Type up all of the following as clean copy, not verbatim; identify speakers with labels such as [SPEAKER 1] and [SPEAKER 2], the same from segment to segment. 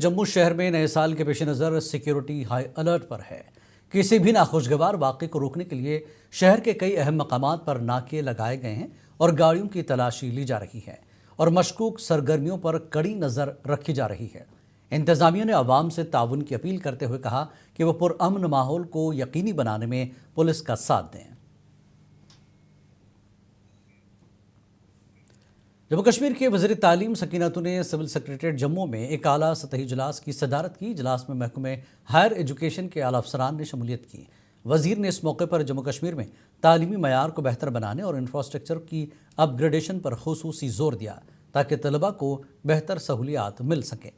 [SPEAKER 1] जम्मू शहर में नए साल के पेश नज़र सिक्योरिटी हाई अलर्ट पर है। किसी भी नाखुशगवार वाक़े को रोकने के लिए शहर के कई अहम मकामात पर नाके लगाए गए हैं और गाड़ियों की तलाशी ली जा रही है और मशकूक सरगर्मियों पर कड़ी नज़र रखी जा रही है। इंतज़ामिया ने आवाम से ताउन की अपील करते हुए कहा कि वो पुरअमन माहौल को यकीनी बनाने में पुलिस का साथ दें। जम्मू कश्मीर के वज़ीर तालीम सकीनतुल ने सिविल सेक्रेटेरिएट जम्मू में एक आला सतही इजलास की सदारत की। इजलास में महकमे हायर एजुकेशन के आला अफसरान ने शमूलियत की। वज़ीर ने इस मौके पर जम्मू कश्मीर में तालीमी मयार को बेहतर बनाने और इंफ्रास्ट्रक्चर की अपग्रेडेशन पर खुसूसी जोर दिया ताकि तलबा को बेहतर सहूलियात मिल सकें।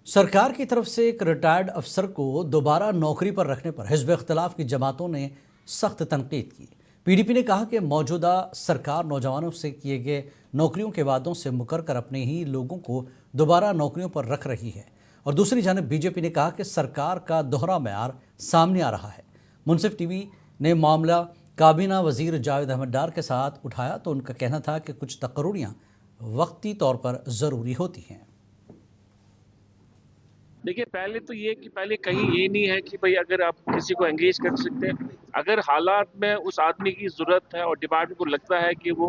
[SPEAKER 1] सरकार की तरफ से एक रिटायर्ड अफसर को दोबारा नौकरी पर रखने पर हिज़्ब इख्तिलाफ की जमातों ने सख्त तनकीद की। पीडीपी ने कहा कि मौजूदा सरकार नौजवानों से किए गए नौकरियों के वादों से मुकर कर अपने ही लोगों को दोबारा नौकरियों पर रख रही है और दूसरी जानब बीजेपी ने कहा कि सरकार का दोहरा मयार सामने आ रहा है। मुनसिफ टीवी ने मामला काबीना वज़ीर जावेद अहमद डार के साथ उठाया तो उनका कहना था कि कुछ तकर्रुरियाँ वक्ती तौर पर ज़रूरी होती हैं।
[SPEAKER 2] देखिए, पहले तो ये कि पहले कहीं ये नहीं है कि भाई अगर आप किसी को एंगेज कर सकते हैं, अगर हालात में उस आदमी की ज़रूरत है और डिपार्टमेंट को लगता है कि वो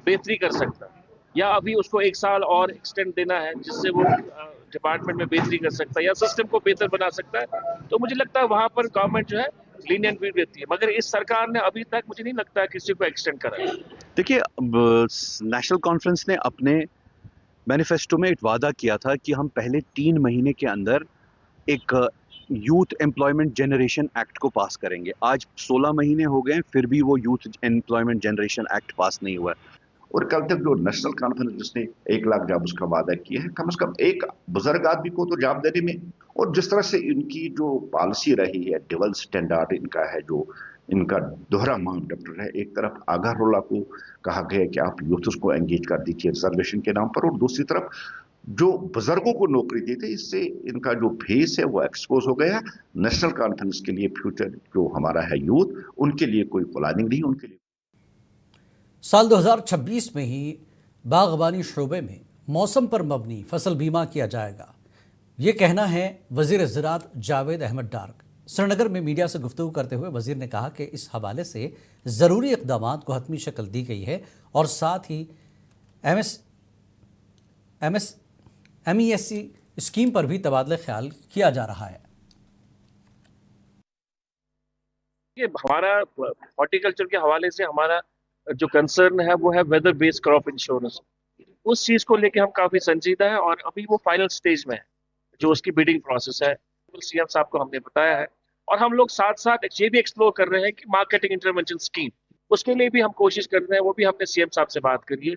[SPEAKER 2] बेहतरी कर सकता है या अभी उसको 1 साल और एक्सटेंड देना है जिससे वो डिपार्टमेंट में बेहतरी कर सकता है या सिस्टम को बेहतर बना सकता है, तो मुझे लगता है वहाँ पर गवर्नमेंट जो है लीनियंट भी देती है। मगर इस सरकार ने अभी तक मुझे नहीं लगता किसी को एक्सटेंड करा है।
[SPEAKER 3] देखिए, नेशनल कॉन्फ्रेंस ने अपने मैनिफेस्टो में एक वादा किया था कि हम पहले 3 महीने के अंदर एक यूथ एम्प्लॉयमेंट जनरेशन एक्ट को पास करेंगे। आज 16 महीने हो गए, फिर भी वो यूथ एम्प्लॉयमेंट जनरेशन एक्ट पास नहीं हुआ है।
[SPEAKER 4] और कल तक जो नेशनल कॉन्फ्रेंस जिसने 1 लाख जॉब उसका वादा किया है, कम से कम एक बुजुर्ग आदमी को तो जॉब देने में, और जिस तरह से इनकी जो पॉलिसी रही है, डबल स्टैंडर्ड इनका है, जो इनका दोहरा मानदंड है। एक तरफ आगारोला को कहा गया कि आप यूथ को एंगेज कर दीजिए रिजर्वेशन के नाम पर, और दूसरी तरफ जो बुजुर्गों को नौकरी देते, इससे इनका जो फेस है वो एक्सपोज हो गया। नेशनल कॉन्फ्रेंस के लिए फ्यूचर जो हमारा है यूथ, उनके लिए कोई प्लानिंग नहीं, उनके लिए।
[SPEAKER 1] साल 2026 में ही बागबानी शोबे में मौसम पर मबनी फसल बीमा किया जाएगा, ये कहना है वज़ीर ज़राअत जावेद अहमद डार। श्रीनगर में मीडिया से गुफ्तगू करते हुए वज़ीर ने कहा कि इस हवाले से ज़रूरी इक़दामात को हतमी शक्ल दी गई है और साथ ही MESC स्कीम पर भी तबादला ख्याल किया जा रहा है।
[SPEAKER 2] ये हमारा हॉर्टिकल्चर के हवाले से हमारा जो कंसर्न है वो है वेदर बेस्ड क्रॉप इंश्योरेंस। उस चीज को लेके हम काफी संजीदा है और अभी वो फाइनल स्टेज में है, जो उसकी बिडिंग प्रोसेस है। सीएम साहब को हमने बताया है और हम लोग साथ साथ ये भी एक्सप्लोर कर रहे हैं कि मार्केटिंग इंटरवेंशन स्कीम, उसके लिए भी हम कोशिश कर रहे हैं। वो भी हमने सीएम साहब से बात करी है।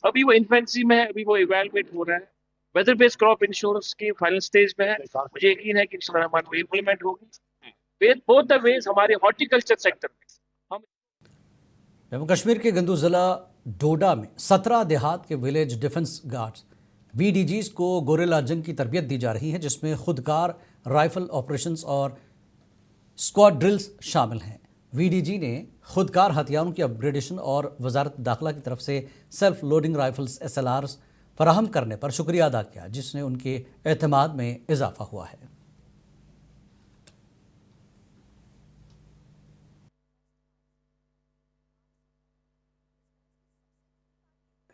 [SPEAKER 2] अभी वो इन्फेंसी में है, अभी वो इवेलुएट हो रहा है। Weather based crop insurance scheme final stage में है। मुझे यकीन है कि इंशाल्लाह वो इम्प्लीमेंट होगी बोथ द वेज हमारे हॉर्टिकल्चर सेक्टर में।
[SPEAKER 1] जम्मू कश्मीर के गंदू ज़िला डोडा में 17 देहात के विलेज डिफेंस गार्ड्स VDGs को गोरेला जंग की तरबियत दी जा रही है, जिसमें खुदकार राइफल ऑपरेशंस और स्क्वाड ड्रिल्स शामिल हैं। VDG ने खुदकार हथियारों की अपग्रेडेशन और वजारत दाखिला की तरफ से सेल्फ लोडिंग राइफल्स SLRs फराहम करने पर शुक्रिया अदा किया, जिसने उनके एतमाद में इजाफा हुआ है।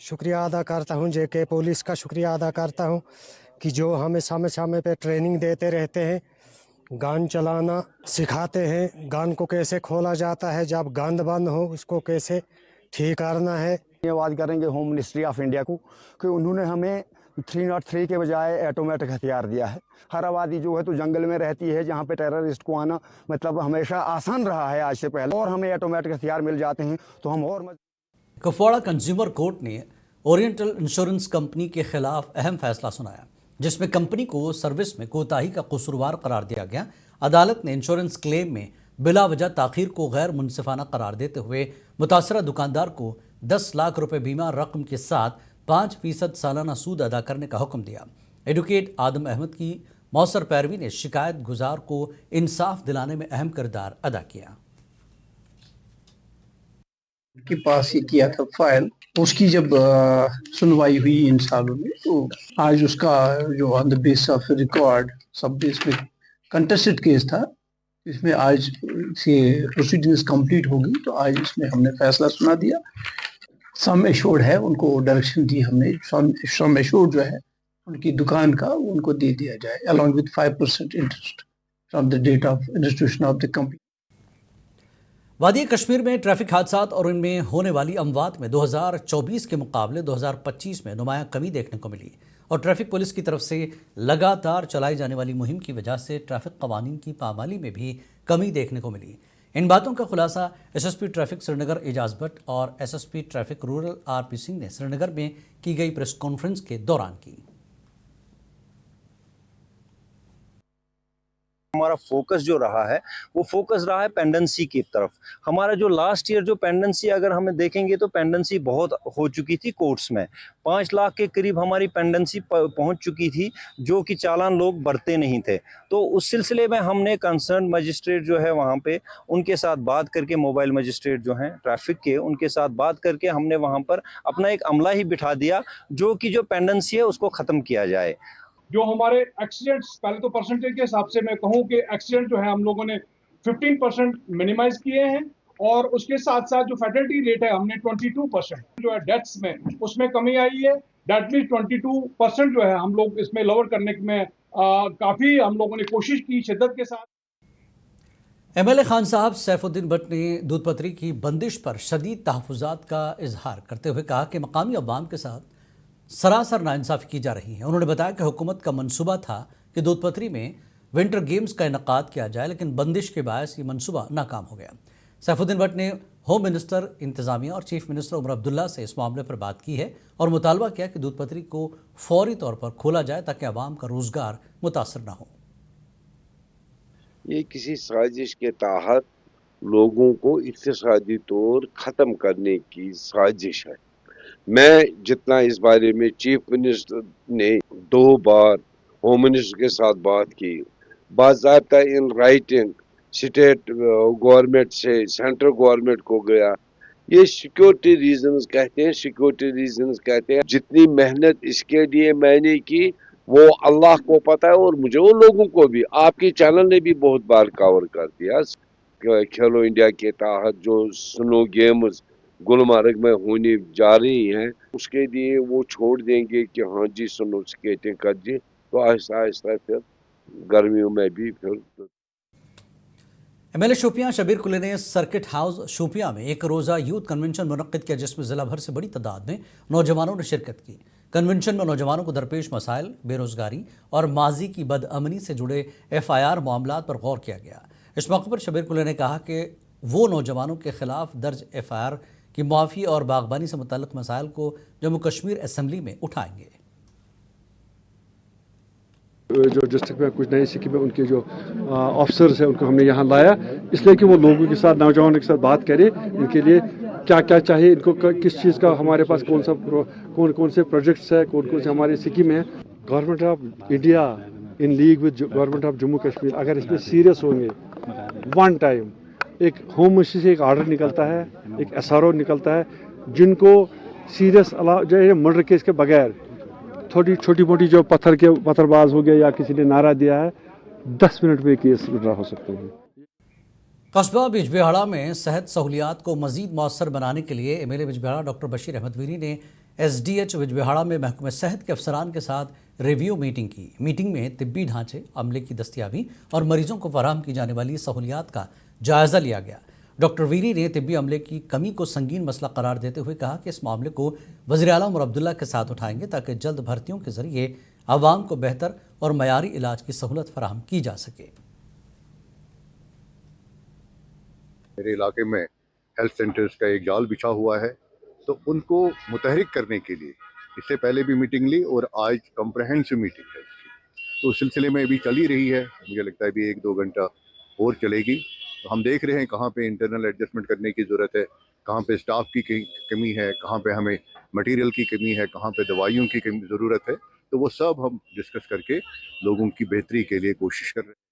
[SPEAKER 5] शुक्रिया अदा करता हूं JK पुलिस का, शुक्रिया अदा करता हूं कि जो हमें समय समय पे ट्रेनिंग देते रहते हैं, गन चलाना सिखाते हैं, गन को कैसे खोला जाता है, जब गन बंद हो उसको कैसे ठीक करना है।
[SPEAKER 6] धन्यवाद करेंगे होम मिनिस्ट्री ऑफ इंडिया को कि उन्होंने हमें 303 के बजाय ऑटोमेटिक हथियार दिया है। हर आबादी जो है तो जंगल में रहती है, जहाँ पे टेररिस्ट को आना मतलब हमेशा आसान रहा है आज से पहले, और हमें ऑटोमेटिक हथियार मिल जाते हैं तो हम और।
[SPEAKER 1] कुपवाड़ा कंज्यूमर कोर्ट ने ओरिएंटल इंश्योरेंस कंपनी के खिलाफ अहम फैसला सुनाया, जिसमें कंपनी को सर्विस में कोताही का कसूरवार करार दिया गया। अदालत ने इंश्योरेंस क्लेम में बिला वजह ताखीर को गैर मुनसिफाना करार देते हुए मुतासरा दुकानदार को 10 लाख रुपए बीमा रकम के साथ 5% सालाना सूद अदा करने का हुक्म दिया। एडवोकेट आदम अहमद की मौसर पैरवी ने शिकायत गुजार को इंसाफ दिलाने में अहम किरदार अदा किया।
[SPEAKER 7] के पास ये किया था फाइल, उसकी जब सुनवाई हुई इन सालों में, तो आज उसका जो on the base of record सब बेस में कंटेस्टेड केस था, इसमें आज से प्रोसीडिंग्स कंप्लीट होगी, तो आज इसमें हमने फैसला सुना दिया। सम एश्योर्ड है, उनको डायरेक्शन दी हमने, सम एश्योर्ड जो है उनकी दुकान का उनको दे दिया जाए along with 5% interest from the date of registration of the company.
[SPEAKER 1] वादी कश्मीर में ट्रैफिक हादसात और इनमें होने वाली अमवात में 2024 के मुकाबले 2025 में नुमायां कमी देखने को मिली और ट्रैफिक पुलिस की तरफ से लगातार चलाई जाने वाली मुहिम की वजह से ट्रैफिक कवानीन की पामाली में भी कमी देखने को मिली। इन बातों का खुलासा एसएसपी ट्रैफिक श्रीनगर एजाज भट्ट और SSP traffic rural RP Singh ने श्रीनगर में की गई प्रेस कॉन्फ्रेंस के दौरान की।
[SPEAKER 8] हमारा फोकस जो रहा है वो फोकस रहा है पेंडेंसी की तरफ। हमारा जो लास्ट ईयर जो पेंडेंसी अगर हमें देखेंगे तो पेंडेंसी बहुत हो चुकी थी कोर्ट्स में, 5 लाख के करीब हमारी पेंडेंसी पहुंच चुकी थी, जो कि चालान लोग भरते नहीं थे। तो उस सिलसिले में हमने कंसर्न मजिस्ट्रेट जो है वहाँ पे उनके साथ बात करके, मोबाइल मजिस्ट्रेट जो हैं ट्रैफिक के, उनके साथ बात करके हमने वहाँ पर अपना एक अमला ही बिठा दिया जो कि जो पेंडेंसी है उसको ख़त्म किया जाए।
[SPEAKER 9] जो हमारे एक्सीडेंट्स, पहले तो परसेंटेज के हिसाब से मैं कहूँ कि एक्सीडेंट जो है हम लोगों ने 15% मिनिमाइज किए हैं, और उसके साथ साथ जो फैटलिटी रेट है हमने 22% जो है डेथ्स में उसमें कमी आई है। डेट मीन 22% जो है हम लोग इसमें लोअर करने में काफ़ी हम लोगों ने कोशिश की शिद्दत के साथ।
[SPEAKER 1] एमएलए खान साहब सैफुद्दीन भट्ट ने दूध पथरी की बंदिश पर शदीद तहफ़्फ़ुज़ात का इजहार करते हुए कहा कि मकामी अवाम के साथ सरासर नाइंसाफ़ी की जा रही है। उन्होंने बताया कि हुकूमत का मंसूबा था कि दूध पथरी में विंटर गेम्स का इनकाद किया जाए, लेकिन बंदिश के बायस ये मंसूबा नाकाम हो गया। सैफुद्दीन भट्ट ने होम मिनिस्टर, इंतज़ामिया और चीफ मिनिस्टर उमर अब्दुल्ला से इस मामले पर बात की है और मुतालबा किया कि दूध पथरी को फौरी तौर पर खोला जाए ताकि आवाम का रोज़गार मुतासर न हो।
[SPEAKER 10] ये किसी साजिश के तहत लोगों को इक़्तिसादी तौर ख़त्म करने की साजिश है। मैं जितना इस बारे में चीफ मिनिस्टर ने 2 बार होम मिनिस्टर के साथ बात की, बाज़ाब्ता इन राइटिंग स्टेट गवर्नमेंट से सेंट्रल गवर्नमेंट को गया। ये सिक्योरिटी रीजंस कहते हैं, सिक्योरिटी रीजंस कहते हैं। जितनी मेहनत इसके लिए मैंने की वो अल्लाह को पता है और मुझे, उन लोगों को भी। आपकी चैनल ने भी बहुत बार कवर कर दिया। खेलो इंडिया के तहत जो स्नो गेम्स गुलमर्ग में होने जा रही हैं, उसके लिए वो छोड़ देंगे कि हाँ जी स्नो स्केटिंग कर दी, तो आहिस्ता आहिस्ता फिर गर्मियों में भी फिर।
[SPEAKER 1] एमएलए शोपियां शबीर कुले ने सर्किट हाउस शोपियां में एक रोज़ा यूथ कन्वेंशन मुनक्किद किया, जिसमें ज़िला भर से बड़ी तादाद में नौजवानों ने शिरकत की। कन्वेंशन में नौजवानों को दरपेश मसाइल, बेरोज़गारी और माजी की बदअमनी से जुड़े FIR मामलात पर गौर किया गया। इस मौके पर शबीर कुले ने कहा कि वो नौजवानों के खिलाफ दर्ज FIR की मुआफ़ी और बागबानी से मुतल्लिक़ मसाइल को जम्मू कश्मीर असम्बली में उठाएंगे।
[SPEAKER 11] जो डिस्ट्रिक्ट में कुछ नई स्कीमें, उनके जो ऑफिसर्स हैं उनको हमने यहाँ लाया, इसलिए कि वो लोगों के साथ, नौजवानों के साथ बात करें, इनके लिए क्या क्या चाहिए, इनको किस चीज़ का हमारे पास कौन से प्रोजेक्ट्स है, कौन से हमारी स्कीम है। Government of India in league with government of Jammu Kashmir अगर इसमें सीरियस होंगे, वन टाइम एक होम मिनिस्ट्री से एक आर्डर निकलता है, एक SRO निकलता है, जिनको सीरियस जो मर्डर केस के बगैर छोटी मोटी जो पत्थरबाज हो गया या किसी ने नारा दिया है, 10 मिनट में केस विड्रा हो सकते हैं।
[SPEAKER 1] कस्बा बिजबिहाड़ा में सेहत सहूलियात को मज़ीद मौसर बनाने के लिए एमएलए बिजबिहाड़ा डॉक्टर बशीर अहमद वीरी ने SDH बिजबिहाड़ा में महकमे सेहत के अफसरान के साथ रिव्यू मीटिंग की। मीटिंग में तिब्बी ढांचे, अमले की दस्तियाबी और मरीजों को फराहम की जाने वाली सहूलियात का जायज़ा लिया गया। डॉक्टर वीरी ने तिब्बी अमले की कमी को संगीन मसला करार देते हुए कहा कि इस मामले को वज़ीर आला उमर अब्दुल्ला के साथ उठाएंगे ताकि जल्द भर्तियों के ज़रिए आवाम को बेहतर और मयारी इलाज की सहूलत फराहम की जा सके।
[SPEAKER 12] मेरे इलाके में हेल्थ सेंटर्स का एक जाल बिछा हुआ है, तो उनको मुतहरिक करने के लिए इससे पहले भी मीटिंग ली और आज कॉम्प्रहेंसिव मीटिंग है इसकी, तो उस सिलसिले में अभी चल ही रही है। मुझे लगता है अभी 1-2 घंटा और चलेगी। तो हम देख रहे हैं कहाँ पे इंटरनल एडजस्टमेंट करने की ज़रूरत है, कहाँ पे स्टाफ की कमी है, कहाँ पे हमें मटेरियल की कमी है, कहाँ पे दवाइयों की ज़रूरत है। तो वो सब हम डिस्कस करके लोगों की बेहतरी के लिए कोशिश कर रहे हैं।